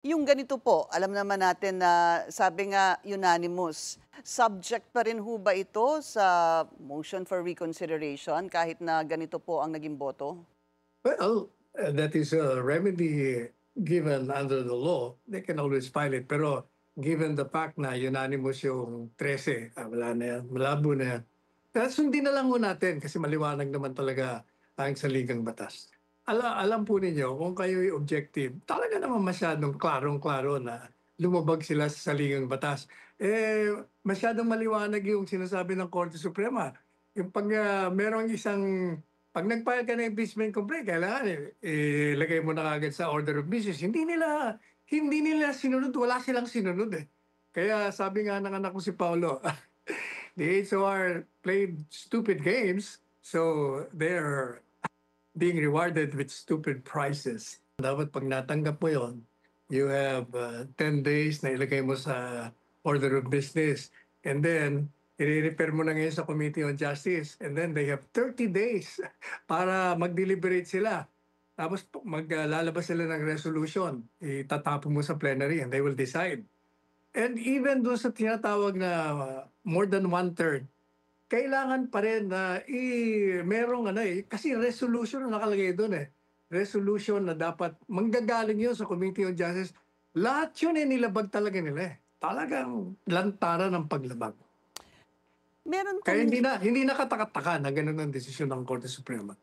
Yung ganito po, alam naman natin na sabi nga unanimous. Subject pa rin ho ba ito sa motion for reconsideration kahit na ganito po ang naging boto? Well, that is a remedy given under the law. They can always file it. Pero given the fact na unanimous yung 13, wala na yan, malabo na yan. Sundin na lang ho natin kasi maliwanag naman talaga ang saligang batas. Alam po ninyo, kung kayo'y objective, talaga naman masyadong klarong-klaro na lumabag sila sa saligang batas. Masyadong maliwanag yung sinasabi ng Korte Suprema. Yung pag merong isang pag nag-file ka ng impeachment complaint, kailangan ilagay mo na kaagad sa order of business. Hindi nila sinunod, wala silang sinunod eh. Kaya sabi nga ng anak ko si Paulo, the HOR played stupid games, so they're being rewarded with stupid prizes. Dapat pag natanggap mo yon, you have 10 days na ilagay mo sa order of business. And then, i-refer mo na ngayon sa Committee on Justice. And then they have 30 days para mag-deliberate sila. Tapos maglalabas sila ng resolution. Itatapon mo sa plenary and they will decide. And even doon sa tinatawag na more than one-third, kailangan pa rin na merong kasi resolution na nakalagay doon eh. Resolution na dapat manggagaling yun sa Committee on Justice. Lahat yun nilabag talaga nila eh. Talagang lantaran ng paglabag. Meron Kaya pong hindi na katakataka na ganun ang desisyon ng Korte Suprema.